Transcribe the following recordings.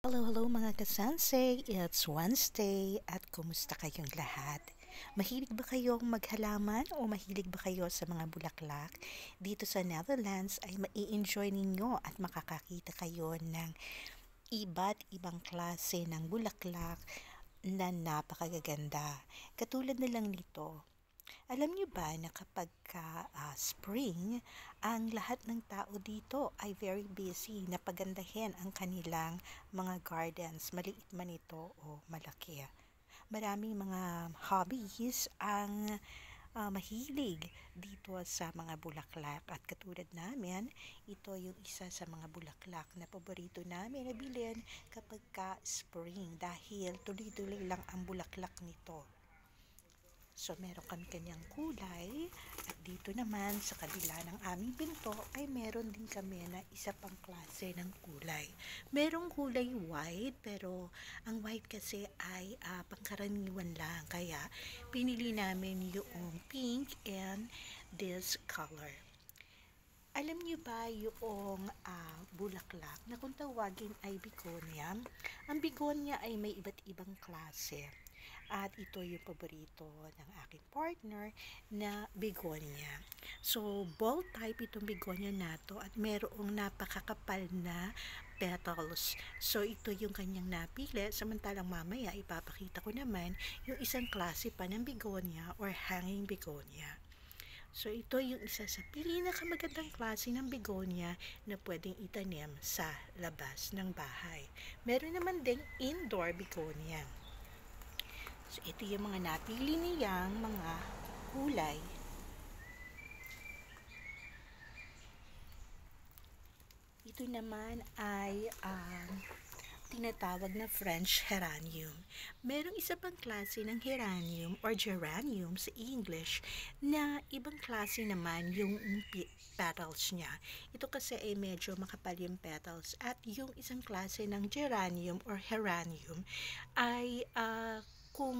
Hello mga kasansay! It's Wednesday at kumusta kayong lahat? Mahilig ba kayong maghalaman o mahilig ba kayo sa mga bulaklak? Dito sa Netherlands ay mai-enjoy ninyo at makakakita kayo ng iba't ibang klase ng bulaklak na napakagaganda. Katulad na lang nito. Alam niyo ba na spring, ang lahat ng tao dito ay very busy na pagandahin ang kanilang mga gardens, maliit man ito o malaki. Maraming mga hobbies ang mahilig dito sa mga bulaklak at katulad namin, ito yung isa sa mga bulaklak na paborito namin na bilhin kapag spring dahil tuloy-tuloy lang ang bulaklak nito. So, meron kami kanyang kulay at dito naman sa kabila ng aming pinto ay meron din kami na isa pang klase ng kulay. Merong kulay white pero ang white kasi ay pangkaraniwan lang kaya pinili namin yung pink and this color. Alam niyo ba yung bulaklak na kung tawagin ay begonia? Ang begonia ay may iba't ibang klase. At ito yung paborito ng aking partner na begonia. So, ball type itong begonia na to at merong napakakapal na petals. So, ito yung kanyang napili. Samantalang mamaya ipapakita ko naman yung isang klase pa ng begonia or hanging begonia. So, ito yung isa sa pinakamagandang klase ng begonia na pwedeng itanim sa labas ng bahay. Meron naman ding indoor begonia. So, ito yung mga napili niyang mga kulay. Ito naman ay tinatawag na French geranium. Merong isa pang klase ng geranium or geranium sa English na ibang klase naman yung petals niya. Ito kasi ay medyo makapal yung petals at yung isang klase ng geranium or geranium ay kung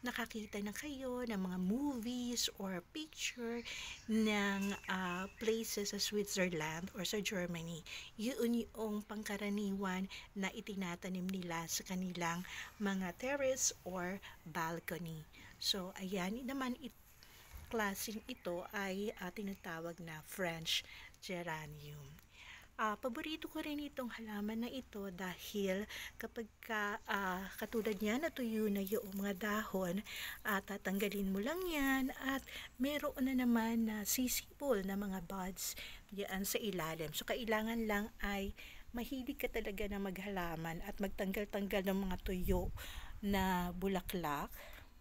nakakita na kayo ng mga movies or picture ng places sa Switzerland or sa Germany. Yun yung pangkaraniwan na itinatanim nila sa kanilang mga terrace or balcony. So, ayan naman klaseng ito ay tinatawag na French geranium. Paborito ko rin itong halaman na ito dahil kapag katulad niya natuyo na yung mga dahon, tatanggalin mo lang yan at meron na naman na sisipol na mga buds diyan sa ilalim. So, kailangan lang ay mahilig ka talaga na maghalaman at magtanggal-tanggal ng mga tuyo na bulaklak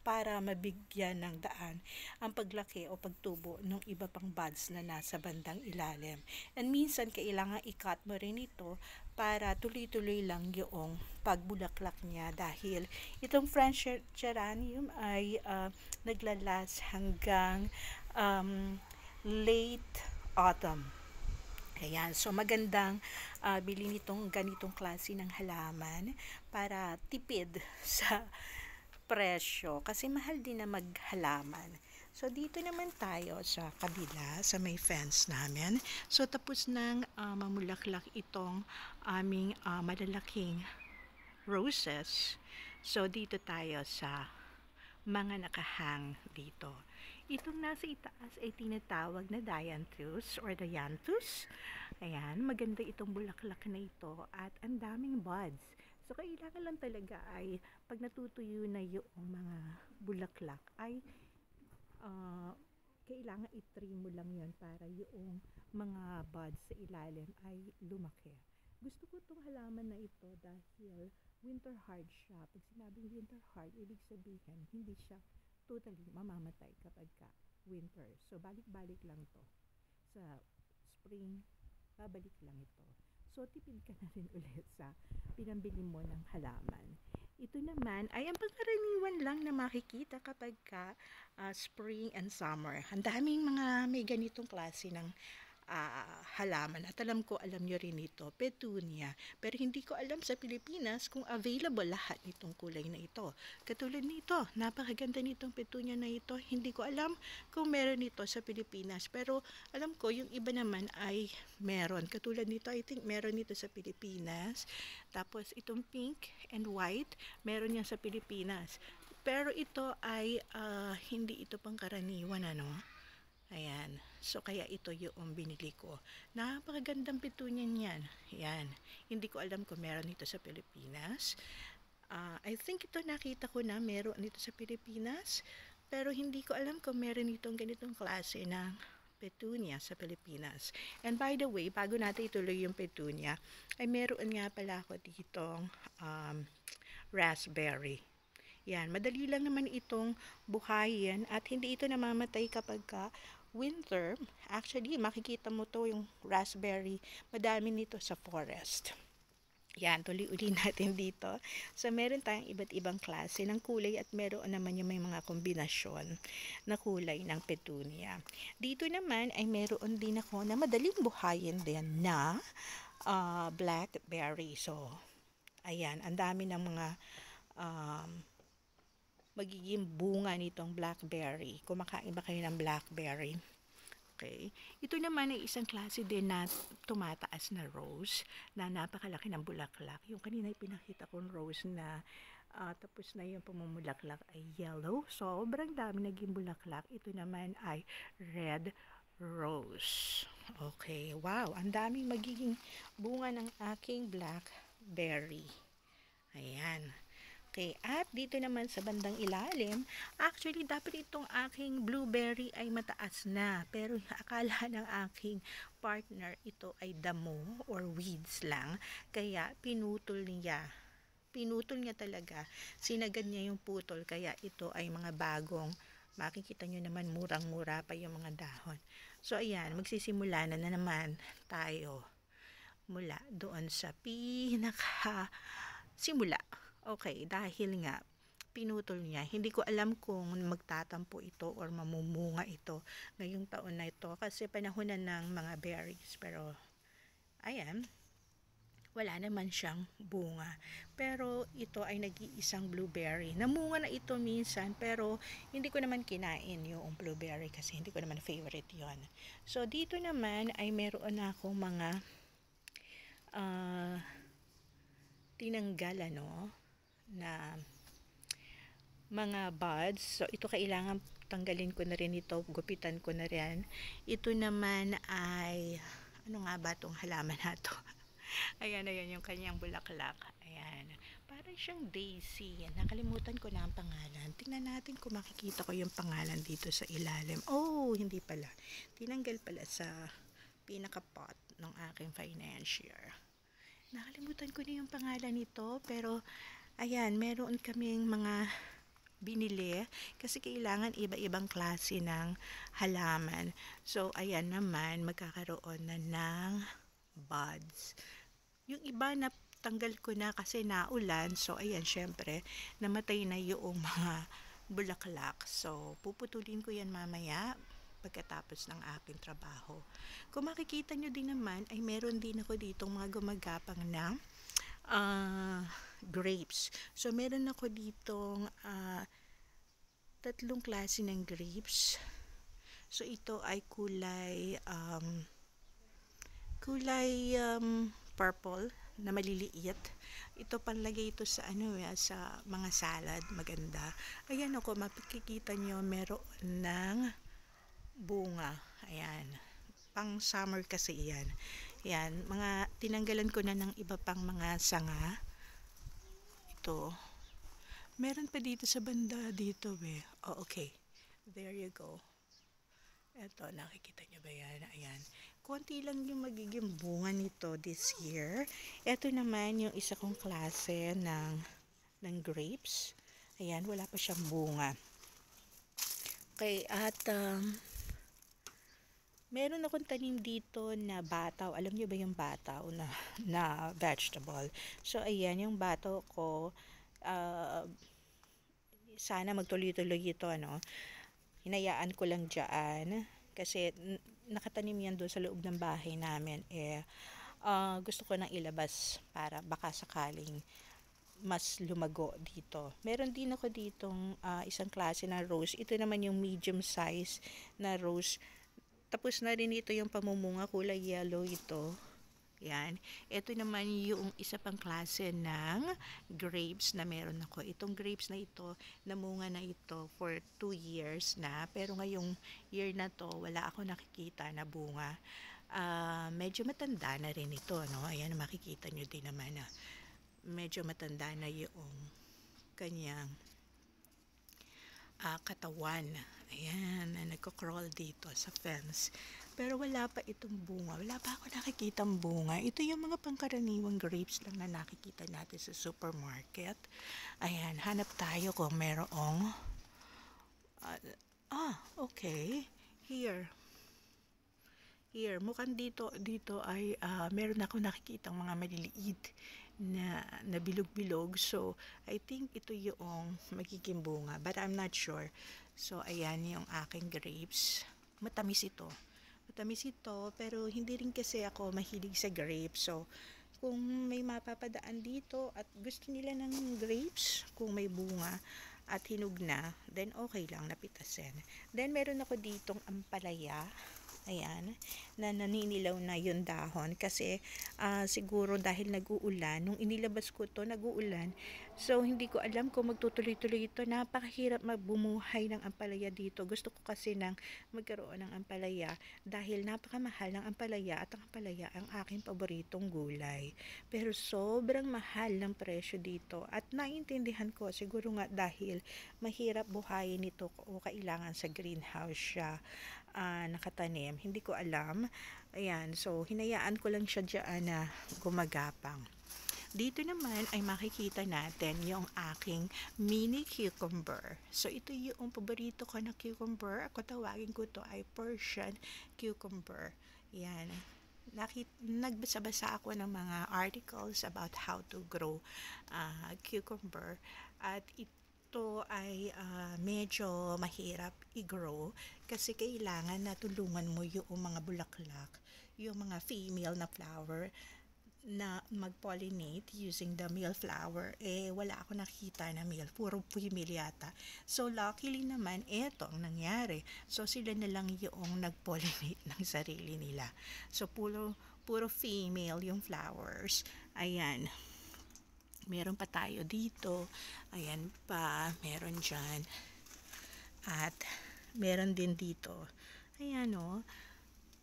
para mabigyan ng daan ang paglaki o pagtubo ng iba pang buds na nasa bandang ilalim. And minsan, kailangan i-cut mo rin ito para tuloy-tuloy lang yung pagbulaklak niya dahil itong French geranium ay naglalas hanggang late autumn. Ayan, so magandang bilhin itong ganitong klase ng halaman para tipid sa presyo kasi mahal din na maghalaman. So, dito naman tayo sa kabila, sa may fence namin. So, tapos nang mamulaklak itong aming malalaking roses. So, dito tayo sa mga nakahang dito. Itong nasa itaas ay tinatawag na dianthus or dianthus. Ayan, maganda itong bulaklak na ito at ang daming buds. So, kailangan lang talaga ay pag natutuyo na yung mga bulaklak ay kailangan i-trim mo lang yon para yung mga buds sa ilalim ay lumaki. Gusto ko itong halaman na ito dahil winter hard siya. Pag sinabing winter hard, ibig sabihin hindi siya totally mamamatay kapag winter. So, balik-balik lang to. Sa spring, babalik lang ito. So, tipid ka na rin ulit sa pinambili mo ng halaman. Ito naman ay ang pangkaraniwan lang na makikita kapag spring and summer. Ang daming mga may ganitong klase ng halaman. At alam ko, alam nyo rin ito, petunia. Pero hindi ko alam sa Pilipinas kung available lahat nitong kulay na ito. Katulad nito, napakaganda nitong petunia na ito. Hindi ko alam kung meron ito sa Pilipinas. Pero alam ko, yung iba naman ay meron. Katulad nito, I think meron ito sa Pilipinas. Tapos itong pink and white, meron yan sa Pilipinas. Pero ito ay hindi ito pangkaraniwan, ano? Ayan. So, kaya ito yung binili ko. Napakagandang petunia niyan. Ayan. Hindi ko alam kung meron ito sa Pilipinas. I think ito nakita ko na meron ito sa Pilipinas. Pero hindi ko alam kung meron itong ganitong klase ng petunia sa Pilipinas. And by the way, bago natin ituloy yung petunia, ay meron nga pala ako ditong raspberry. Yan, madali lang naman itong buhayin at hindi ito namamatay kapag winter. Actually, makikita mo to yung raspberry, madami nito sa forest. Yan, tuloy-uli natin dito. So, meron tayong iba't ibang klase ng kulay at meron naman yung may mga kombinasyon na kulay ng petunia. Dito naman ay meron din ako na madaling buhayin din na blackberry. So, ayan, ang dami ng mga magiging bunga nitong blackberry. Kumakain ba kayo ng blackberry? Okay. Ito naman ay isang klase din na tumataas na rose na napakalaki ng bulaklak. Yung kanina pinakita kong rose na tapos na yung pumumulaklak ay yellow. Sobrang dami naging bulaklak. Ito naman ay red rose. Okay. Wow. Ang daming magiging bunga ng aking blackberry. Ayan. Okay, at dito naman sa bandang ilalim, actually dapat itong aking blueberry ay mataas na. Pero akala ng aking partner ito ay damo or weeds lang. Kaya pinutol niya. Pinutol niya talaga. Sinagad niya yung putol. Kaya ito ay mga bagong, makikita nyo naman murang-mura pa yung mga dahon. So ayan, magsisimula na naman tayo mula doon sa simula. Okay, dahil nga pinutol niya, hindi ko alam kung magtatampo ito or mamumunga ito ngayong taon na ito kasi panahon na ng mga berries. Pero ayan, wala naman siyang bunga. Pero ito ay nag-iisang blueberry. Namunga na ito minsan pero hindi ko naman kinain yung blueberry kasi hindi ko naman favorite yon. So dito naman ay meron na akong mga tinanggal na mga buds. So ito kailangan tanggalin ko na rin ito, gupitan ko na rin. Ito naman ay ano nga ba itong halaman na to? Ayan yung kanyang bulaklak. Ayan. Parang siyang daisy. Nakalimutan ko na ang pangalan. Tingnan natin kung makikita ko yung pangalan dito sa ilalim. Oh, hindi pala. Tinanggal pala sa pinaka-pot ng aking financier. Nakalimutan ko na yung pangalan nito, pero ayan, meron kaming mga binili kasi kailangan iba-ibang klase ng halaman. So, ayan naman, magkakaroon na ng buds. Yung iba na tanggal ko na kasi naulan. So, ayan, syempre, namatay na yung mga bulaklak. So, puputulin ko yan mamaya pagkatapos ng aking trabaho. Kung makikita nyo din naman, ay meron din ako ditong mga gumagapang na grapes. So, meron ako ditong tatlong klase ng grapes. So, ito ay kulay purple na maliliit. Ito panlagay ito sa sa mga salad, maganda. Ayan ako, makikita nyo meron ng bunga. Ayan. Pang summer kasi yan. Yan, mga tinanggalan ko na ng iba pang mga sanga. Ito. Meron pa dito sa banda dito Oh, okay. There you go. Ito, nakikita nyo ba yan? Ayan. Konti lang yung magiging bunga nito this year. Ito naman yung isa kong klase ng grapes. Ayan, wala pa siyang bunga. Okay, at meron akong tanim dito na bataw. Alam niyo ba yung bataw na vegetable? So, ayan, yung bataw ko, sana magtuloy-tuloy ito, Hinayaan ko lang dyan. Kasi, nakatanim yan doon sa loob ng bahay namin. Gusto ko nang ilabas para baka sakaling mas lumago dito. Meron din ako ditong isang klase na rose. Ito naman yung medium size na rose. Tapos na rin ito yung pamumunga, kulay yellow ito. Yan. Ito naman yung isa pang klase ng grapes na meron ako. Itong grapes na ito, namunga na ito for 2 years na. Pero ngayong year na to, wala ako nakikita na bunga. Medyo matanda na rin ito, no? Ayan, makikita nyo din naman na medyo matanda na yung kanyang katawan. Ayan, na nagko-crawl dito sa fence. Pero wala pa itong bunga. Wala pa ako nakikitang bunga. Ito yung mga pangkaraniwang grapes lang na nakikita natin sa supermarket. Ayan, hanap tayo kung merong okay. Here, mukhang dito ay meron ako nakikitang mga maliliit na bilog-bilog. So, I think ito yung magiging bunga. But I'm not sure. So, ayan yung aking grapes. Matamis ito, pero hindi rin kasi ako mahilig sa grapes. So, kung may mapapadaan dito at gusto nila ng grapes, kung may bunga at hinog na, then okay lang, napitasin. Then, meron ako ditong ampalaya. Ayan, na naninilaw na yung dahon kasi siguro dahil nag-uulan, nung inilabas ko to nag-uulan, so hindi ko alam kung magtutuloy-tuloy ito. Napakahirap magbumuhay ng ampalaya dito. Gusto ko kasi nang magkaroon ng ampalaya dahil napakamahal ng ampalaya at ang ampalaya ang aking paboritong gulay. Pero sobrang mahal ng presyo dito at naiintindihan ko siguro nga dahil mahirap buhayin ito o kailangan sa greenhouse siya nakatanim. Hindi ko alam. Ayan, so hinayaan ko lang siya dyan na gumagapang. Dito naman ay makikita natin yung aking mini cucumber. So ito yung paborito ko na cucumber. Ako tawagin ko to ay Persian cucumber. Yan. Nagbasa-basa ako ng mga articles about how to grow cucumber at ito ay medyo mahirap i-grow kasi kailangan na tulungan mo yung mga bulaklak, yung mga female na flower na mag-pollinate using the male flower. Wala ako nakita na male, puro female yata. So luckily naman eto ang nangyari. So sila na lang yung nag-pollinate ng sarili nila. So puro female yung flowers. Ayan, meron pa tayo dito. Ayan pa, meron dyan. At meron din dito. Ayan o.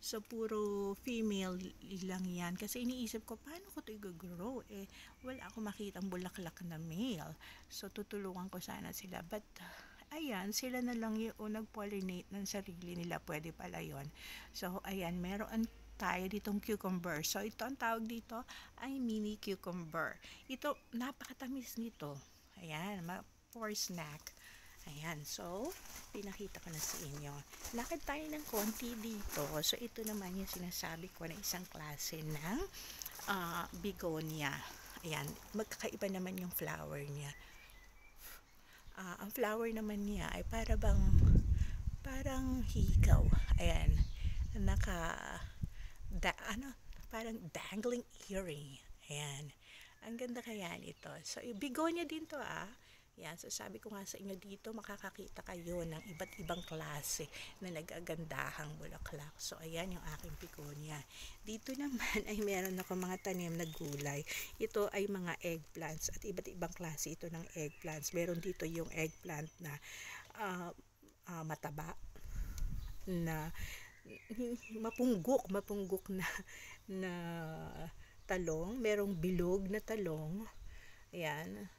So, puro female lang yan. Kasi iniisip ko, paano ko ito i-grow? Wala ako makitang bulaklak na male. So, tutulungan ko sana sila. But, ayan, sila na lang yung nag-pollinate ng sarili nila. Pwede pala yun. So, ayan, meron tayo ditong cucumber. So, ito ang tawag dito ay mini cucumber. Ito, napakatamis nito. Ayan, for snack. Ayan, so, pinakita ko na sa inyo. Lakad tayo ng konti dito. So, ito naman yung sinasabi ko na isang klase ng begonia. Ayan, magkakaiba naman yung flower niya. Ang flower naman niya ay parang hikaw. Ayan, parang dangling earring. Ayan. Ang ganda kaya nito. So, begonia din to Yan, so sabi ko nga sa inyo dito, makakakita kayo ng iba't ibang klase na nagagandahang bulaklak. So, ayan yung aking begonia. Dito naman ay meron ako mga tanim na gulay. Ito ay mga eggplants at iba't ibang klase ito ng eggplants. Meron dito yung eggplant na mataba, na mapunggok na talong. Merong bilog na talong. Ayan.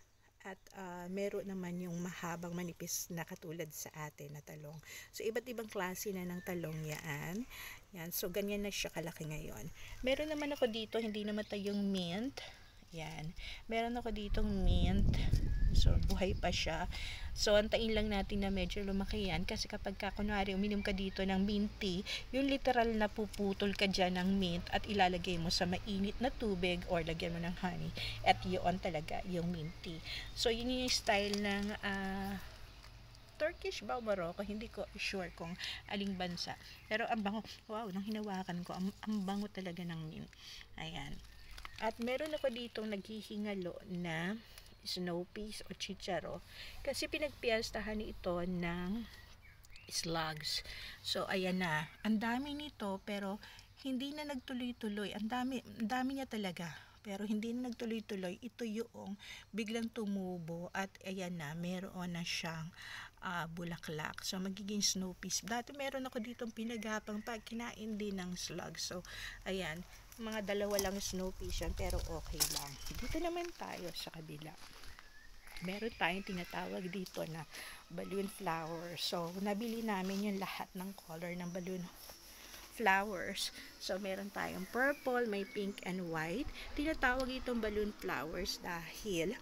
At meron naman yung mahabang manipis na katulad sa atin na talong. So, iba't ibang klase na ng talong yan. Yan. So, ganyan na siya kalaki ngayon. Meron naman ako dito, hindi namatay yung mint. Yan. Meron ako ditong mint. So, buhay pa siya. So, antayin lang natin na medyo lumaki yan. Kasi kapag kunwari uminom ka dito ng mint tea, yung literal na puputol ka dyan ng mint at ilalagay mo sa mainit na tubig or lagyan mo ng honey. At yun talaga yung mint tea. So, yun yung style ng Turkish ba o Morocco, hindi ko sure kung aling bansa. Pero ang bango, wow, nang hinawakan ko, ang bango talaga ng mint. Ayan. At meron ako ditong naghihingalo na snow peas o chicharo kasi pinagpiyastahan ito ng slugs. So ayan na, ang dami nito pero hindi na nagtuloy-tuloy. Ang dami niya talaga. Pero hindi na nagtuloy-tuloy. Ito yung biglang tumubo at ayan na, meron na siyang bulaklak. So magiging snow peas. Dati meron ako ditong pinagapang pag kinain din ng slugs. So ayan, mga dalawa lang snow peas yan pero okay lang. Dito naman tayo sa kabila. Meron tayong tinatawag dito na balloon flower. So, nabili namin yung lahat ng color ng balloon flowers. So, meron tayong purple, may pink and white. Tinatawag itong balloon flowers dahil,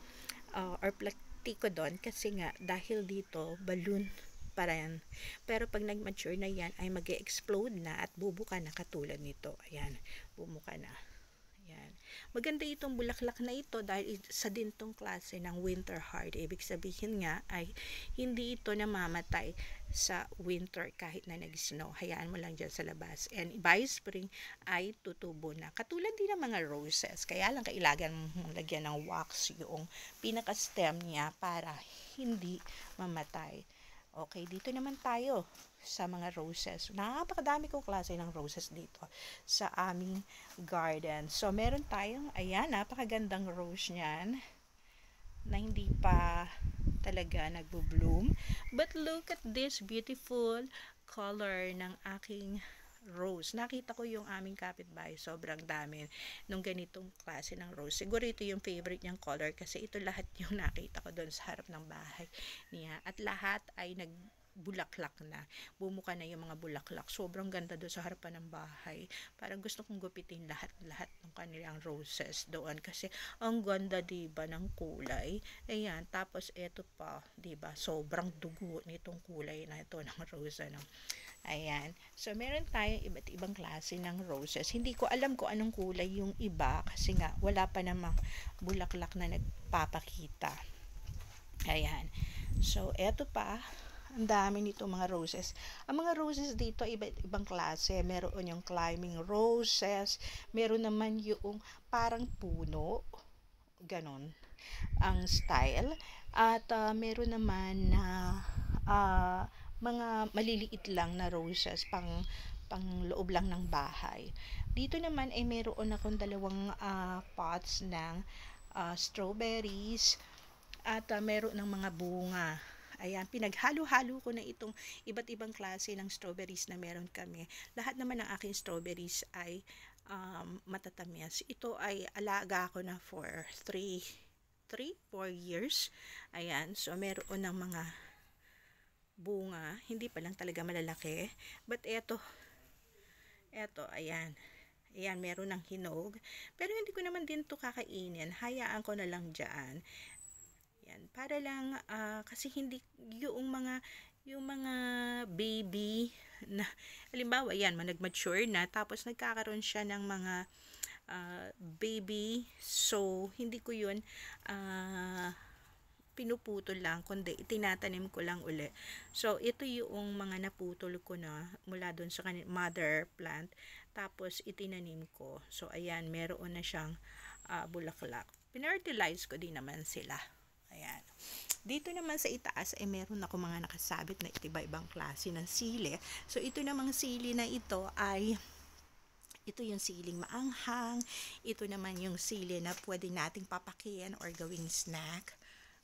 or platicodon, kasi nga, dahil dito, balloon para yan. Pero pag nag-mature na yan, ay mag-explode na at bubuka na katulad nito. Ayan, bumuka na. Ayan. Maganda itong bulaklak na ito dahil sa din tong klase ng winter heart. Ibig sabihin nga ay hindi ito namamatay sa winter kahit na nag-snow. Hayaan mo lang dyan sa labas. And by spring ay tutubo na. Katulad din ng mga roses. Kaya lang kailangan mong lagyan ng wax yung pinaka-stem niya para hindi mamatay. Okay, dito naman tayo sa mga roses. Napakadami kong klase ng roses dito sa aming garden. So, meron tayong, ayan, napakagandang rose niyan na hindi pa talaga nagbo-bloom. But look at this beautiful color ng aking rose. Nakita ko yung aming kapitbahay, sobrang dami nung ganitong klase ng rose. Siguro ito yung favorite niyang color kasi ito lahat yung nakita ko doon sa harap ng bahay niya. At lahat ay nagbulaklak na. Bumuka na yung mga bulaklak. Sobrang ganda doon sa harapan ng bahay. Parang gusto kong gupitin lahat ng kanilang roses doon kasi ang ganda diba ng kulay. Ayan, tapos eto pa, diba? Sobrang dugo nitong kulay na ito ng rose, ano. Ayan. So, meron tayong iba't ibang klase ng roses. Hindi ko alam kung anong kulay yung iba kasi nga wala pa namang bulaklak na nagpapakita. Ayan. So, eto pa. Ang dami nito mga roses. Ang mga roses dito, iba't ibang klase. Meron yung climbing roses. Meron naman yung parang puno. Ganon ang style. At meron naman na mga maliliit lang na roses pang loob lang ng bahay. Dito naman ay meron akong dalawang pots ng strawberries at meron ng mga bunga. Ayan, pinaghalo-halo ko na itong iba't ibang klase ng strawberries na meron kami. Lahat naman ng aking strawberries ay matatamis. Ito ay alaga ko na for 3-4 years. Ayan, so meron ng mga bunga, hindi pa lang talaga malalaki. But eto, ayan. Ayan, meron ng hinog. Pero hindi ko naman din to kakainin. Hayaan ko na lang dyan. Ayan, para lang, kasi hindi, yung mga baby na, halimbawa, yan, nag-mature na, tapos nagkakaroon siya ng mga baby. So, hindi ko yun, pinuputol lang, kundi itinatanim ko lang uli. So, ito yung mga naputol ko na mula doon sa mother plant. Tapos, itinanim ko. So, ayan, meron na siyang bulaklak. Pinertilize ko din naman sila. Ayan. Dito naman sa itaas ay meron ako mga nakasabit na iba-ibang klase ng sili. So, ito namang sili na ito ay ito yung siling maanghang. Ito naman yung sili na pwede nating papakian or gawing snack.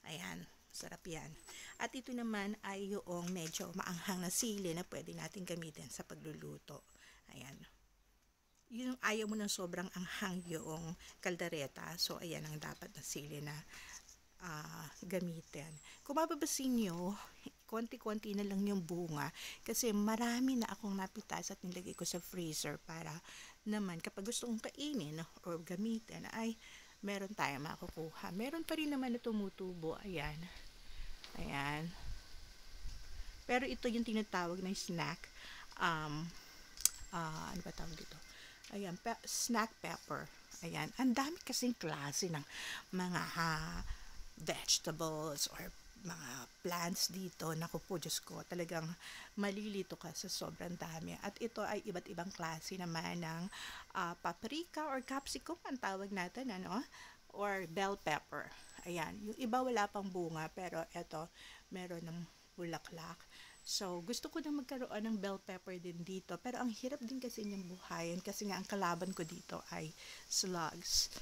Ayan, sarap yan. At ito naman ay yung medyo maanghang na sili na pwede natin gamitin sa pagluluto. Ayan. Yung ayaw mo ng sobrang anghang yung kaldereta. So, ayan ang dapat na sili na gamitin. Kung mapapasin nyo, konti-konti na lang yung bunga kasi marami na akong napitas at nilagay ko sa freezer para naman kapag gusto kong kainin or gamitin ay meron tayong makukuha. Meron pa rin naman na tumutubo. Ayan. Ayan. Pero ito yung tinatawag na snack. Ano ba tawag dito? Ayan. Snack pepper. Ayan. Ang dami kasing klase ng mga vegetables or mga plants dito. Naku po, Diyos ko, talagang malilito ka sa sobrang dami. At ito ay iba't ibang klase naman ng paprika or capsicum ang tawag natin, ano? Or bell pepper. Ayan, yung iba wala pang bunga, pero ito meron ng bulaklak. So, gusto ko na magkaroon ng bell pepper din dito, pero ang hirap din kasi niyang buhayin kasi nga ang kalaban ko dito ay slugs.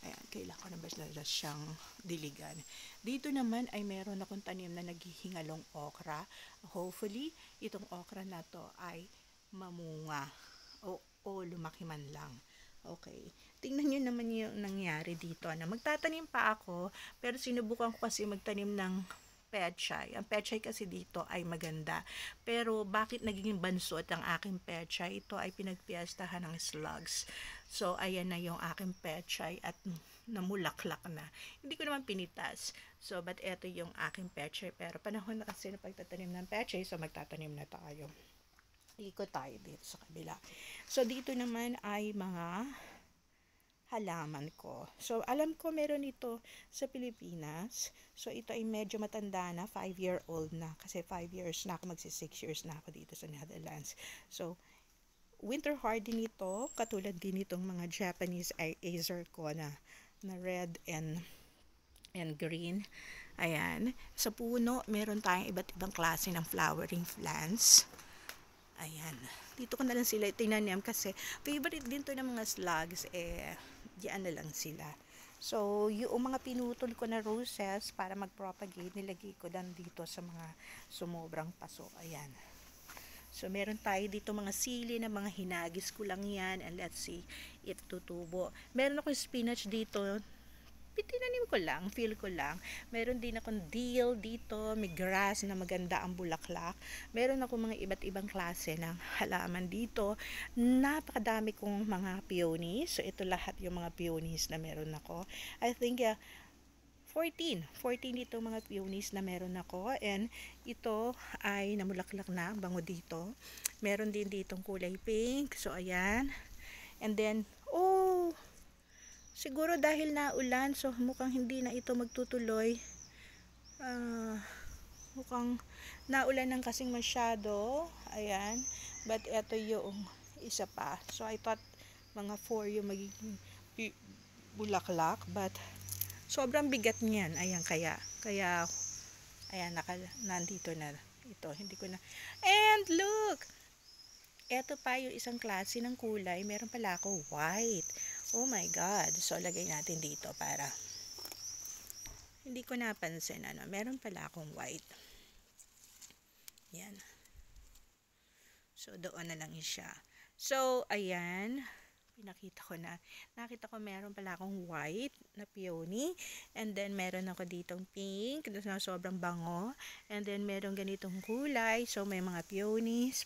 Ayan, kailangan ko na ba siyang diligan. Dito naman ay meron akong tanim na naghihingalong okra. Hopefully, itong okra na to ay mamunga o lumaki man lang. Okay. Tingnan nyo naman yung nangyari dito. Magtatanim pa ako, pero sinubukan ko kasi magtanim ng pechay. Ang pechay kasi dito ay maganda. Pero bakit naging bansot ang aking pechay? Ito ay pinagpiestahan ng slugs. So, ayan na yung aking pechay at namulaklak na. Hindi ko naman pinitas. So, but eto yung aking pechay. Pero panahon na kasi na pagtatanim ng pechay, so magtatanim na tayo. Ikot tayo dito sa kabila. So, dito naman ay mga halaman ko. So, alam ko meron ito sa Pilipinas. So, ito ay medyo matanda na, 5-year-old na. Kasi 5 years na ako, magsi 6 years na ako dito sa Netherlands. So, winter hardy nito, katulad din itong mga Japanese acer ko na red and green. Ayan. Sa puno, meron tayong iba't ibang klase ng flowering plants. Ayan. Dito ko na lang sila tinanim kasi favorite din to ng mga slugs, diyan na lang sila. So, yung mga pinutol ko na roses para mag-propagate, nilagay ko dan dito sa mga sumobrang paso. Ayan. So, meron tayo dito mga sili na mga hinagis ko lang yan. And let's see if tutubo. Meron ako spinach dito. Tinanim ko lang, feel ko lang. Meron din akong dill dito, may grass na maganda ang bulaklak. Meron ako mga iba't ibang klase ng halaman dito. Napakadami kong mga peonies. So, ito lahat yung mga peonies na meron ako. I think 14 dito mga peonies na meron ako. And ito ay namulaklak na, bango dito. Meron din ditong kulay pink. So, ayan. And then, siguro dahil naulan, so mukhang hindi na ito magtutuloy. Mukhang naulan ng kasing masyado. Ayan. But ito yung isa pa. So I thought mga 4 yung magiging bulaklak. But sobrang bigat niyan. Ayan, kaya ayan, nandito na ito. Hindi ko na. And look! Ito pa yung isang klase ng kulay. Meron pala ako white. Oh my God. So, lagay natin dito para hindi ko napansin. Meron pala akong white. Yan. So, doon na lang siya. So, ayan. Pinakita ko na. Nakita ko meron pala akong white na peony. And then, meron ako ditong pink na sobrang bango. And then, meron ganitong kulay. So, may mga peonies.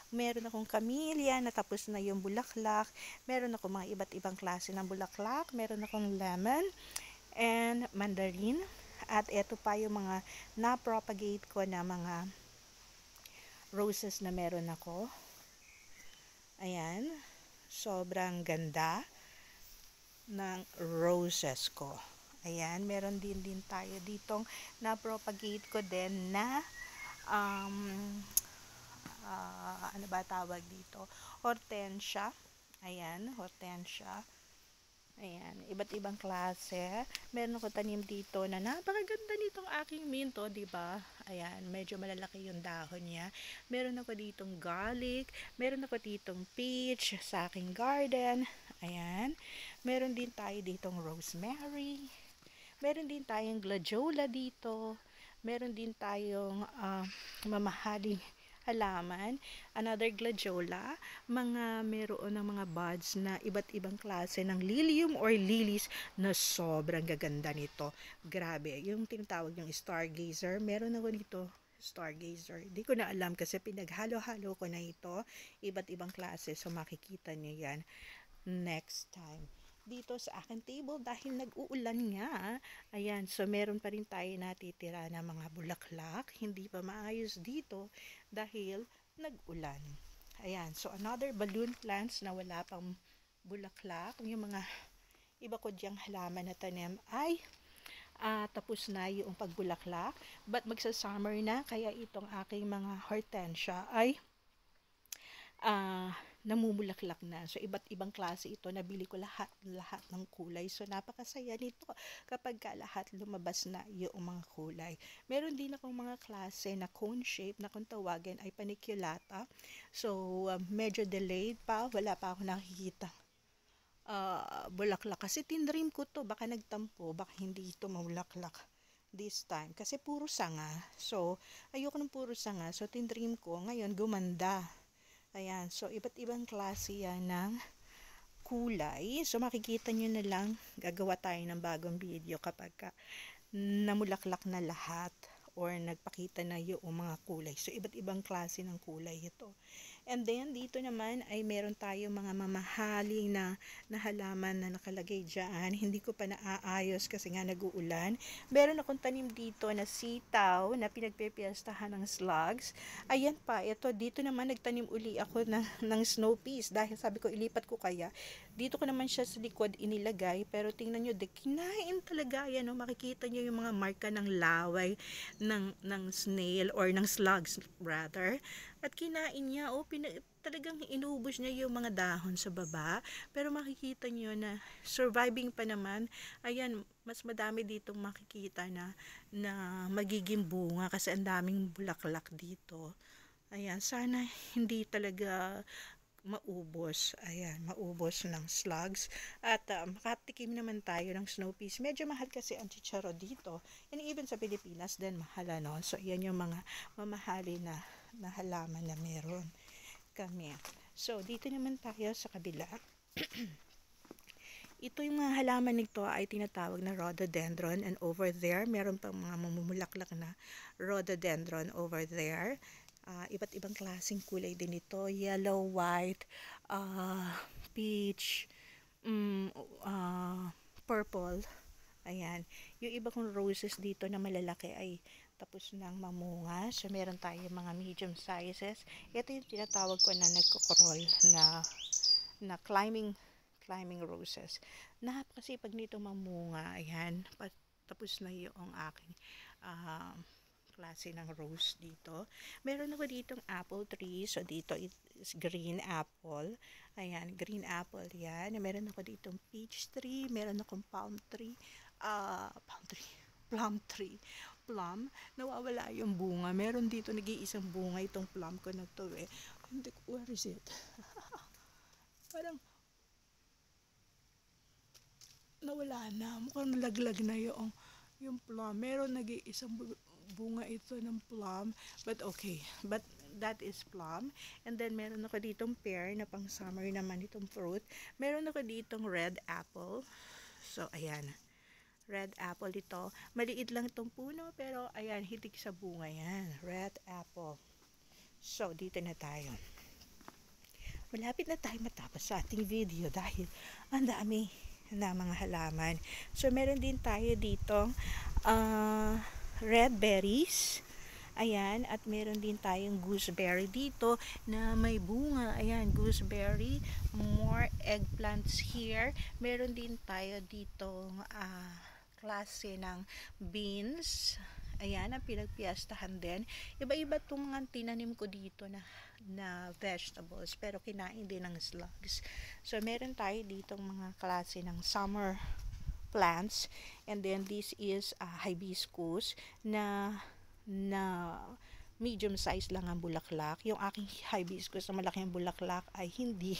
Meron akong camellia na tapos na yung bulaklak. Meron ako mga iba't ibang klase ng bulaklak. Meron akong lemon and mandarin. At ito pa yung mga na-propagate ko na mga roses na meron ako. Ayan. Sobrang ganda ng roses ko. Ayan. Meron din tayo ditong na-propagate ko din na ano ba tawag dito? Hortensia. Ayan. Hortensia. Ayan, iba't ibang klase. Meron ako tanim dito na napakaganda nitong aking minto, di ba? Ayan, medyo malalaki yung dahon niya. Meron ako ditong garlic, meron ako ditong peach sa aking garden. Ayan. Meron din tayo ditong rosemary. Meron din tayong gladiola dito. Meron din tayong mamahaling halaman, another gladiola, meron ng mga buds na iba't ibang klase ng lilium or lilies na sobrang gaganda nito. Grabe, yung tinatawag yung stargazer, meron ako dito stargazer. Di ko na alam kasi pinaghalo-halo ko na ito, iba't ibang klase, so makikita nyo yan next time dito sa aking table dahil nag-uulan nga. Ayan, so meron pa rin tayo natitira na mga bulaklak. Hindi pa maayos dito dahil nag-ulan. Ayan, so another balloon plants na wala pang bulaklak. Yung mga iba ko diyang halaman na tanim ay tapos na yung pagbulaklak, but magsa-summer na, kaya itong aking mga hortensia ay namumulaklak na. So, iba't ibang klase ito. Nabili ko lahat ng kulay. So, napakasaya nito kapag lahat lumabas na yung mga kulay. Meron din akong mga klase na cone shape na kung tawagin ay paniculata. So, medyo delayed pa. Wala pa ako nakikita bulaklak. Kasi tinrim ko to. Baka nagtampo. Baka hindi ito mabulaklak this time. Kasi puro sanga. So, ayoko ng puro sanga. So, tinrim ko. Ngayon, gumanda. Ayan, so iba't ibang klase yan ng kulay. So makikita nyo na lang, gagawa tayo ng bagong video kapag namulaklak na lahat or nagpakita na yung mga kulay. So iba't ibang klase ng kulay ito. And then dito naman ay meron tayo mga mamahaling na halaman na nakalagay dyan. Hindi ko pa naaayos kasi nga nag-uulan. Meron akong tanim dito na sitaw na pinagpepiestahan ng slugs. Ayan pa, ito dito naman nagtanim uli ako ng snow peas dahil sabi ko ilipat ko kaya. Dito ko naman siya sa likod inilagay, pero tingnan nyo, kinain talaga yan. No? Makikita nyo yung mga marka ng laway ng snail or ng slugs rather. At kinain niya, talagang inubos niya yung mga dahon sa baba. Pero makikita niyo na surviving pa naman. Ayan, mas madami ditong makikita na magiging bunga kasi ang daming bulaklak dito. Ayan, sana hindi talaga maubos. Ayan, maubos ng slugs. At makatikim naman tayo ng snow peas. Medyo mahal kasi ang chicharo dito. And even sa Pilipinas din mahal, no? So, ayan yung mga mamahali na halaman na meron kami. So, dito naman tayo sa kabila. Ito yung mga halaman nito ay tinatawag na rhododendron, and over there, meron pang mga mamumulaklak na rhododendron over there. Iba't ibang klaseng kulay din ito. Yellow, white, peach, purple. Ayan. Yung iba kong roses dito na malalaki ay tapos nang mamunga. So, meron tayo mga medium sizes. Ito yung tinatawag ko na nagkukurol na climbing roses. Napakasipag nito mamunga. Ayan. Tapos na yung aking klase ng rose dito. Meron ako ditong apple tree. So, dito is green apple. Ayan, green apple yan. Meron ako ditong peach tree. Meron akong plum tree. Plum, nawawala yung bunga. Meron dito nag-iisang bunga itong plum ko na to eh. Hindi ko, where is it? Parang nawala na. Mukhang nalaglag na yung plum. Meron nag-iisang bunga ito ng plum. But okay. But that is plum. And then meron ako ditong pear na pang summer naman itong fruit. Meron ako ditong red apple. So, ayan. Red apple ito. Maliit lang itong puno, pero ayan, hitik sa bunga yan. Red apple. So, dito na tayo. Malapit na tayo matapos sa ating video dahil ang dami na mga halaman. So, meron din tayo dito red berries. Ayan, at meron din tayong gooseberry dito na may bunga. Ayan, gooseberry. More eggplants here. Meron din tayo dito klase ng beans. Ayan, ang pinagpiyastahan din. Iba-iba itong mga tinanim ko dito na vegetables, pero kinain din ng slugs. So, meron tayo ditong mga klase ng summer plants. And then, this is hibiscus na medium size lang ang bulaklak. Yung aking hibiscus na malaki ang bulaklak ay hindi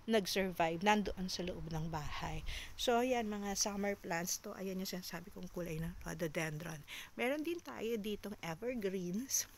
nag-survive. Nandoon sa loob ng bahay. So, ayan, mga summer plants to. Ayan yung sinasabi kong kulay ng rhododendron. Meron din tayo ditong evergreens.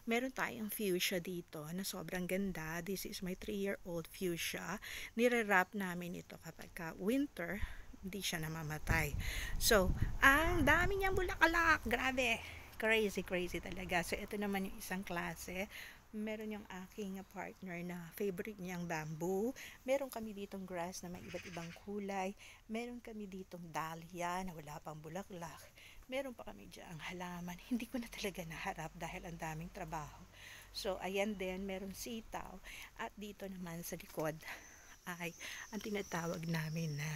Meron tayong fuchsia dito na sobrang ganda. This is my 3-year-old fuchsia. Nire-wrap namin ito kapag winter, hindi siya namamatay. So, ang dami niyang bulaklak. Grabe! Crazy talaga. So, ito naman yung isang klase. Meron yung aking partner na favorite niyang bamboo. Meron kami ditong grass na may iba't ibang kulay. Meron kami ditong dahlia na wala pang bulaklak. Meron pa kami diyang halaman. Hindi ko na talaga naharap dahil ang daming trabaho. So, ayan din, meron sitaw. At dito naman sa likod ay ang tinatawag namin na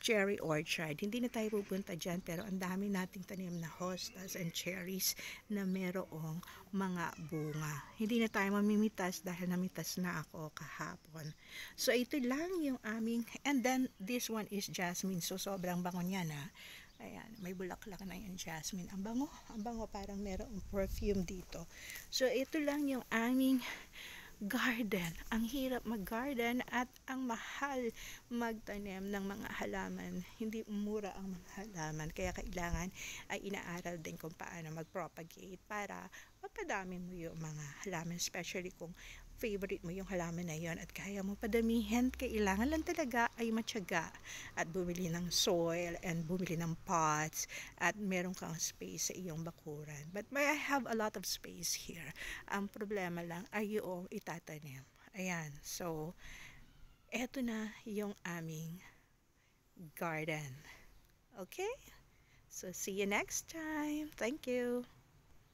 cherry orchard. Hindi na tayo pupunta dyan pero ang dami nating tanim na hostas and cherries na merong mga bunga. Hindi na tayo mamimitas dahil namitas na ako kahapon. So ito lang yung aming, and then this one is jasmine. So sobrang bango niya na. Ayan, may bulaklak na yung jasmine. Ang bango parang merong perfume dito. So ito lang yung aming garden. Ang hirap mag-garden at ang mahal magtanim ng mga halaman. Hindi mura ang mga halaman. Kaya kailangan ay inaaral din kung paano mag-propagate para mapadami mo yung mga halaman. Especially kung favorite mo yung halaman na yon at kaya mo padamihin, kailangan lang talaga ay matyaga at bumili ng soil and bumili ng pots at meron kang space sa iyong bakuran. But I have a lot of space here. Ang problema lang ay yung itatanim. Ayan. So, eto na yung aming garden. Okay? So, see you next time. Thank you.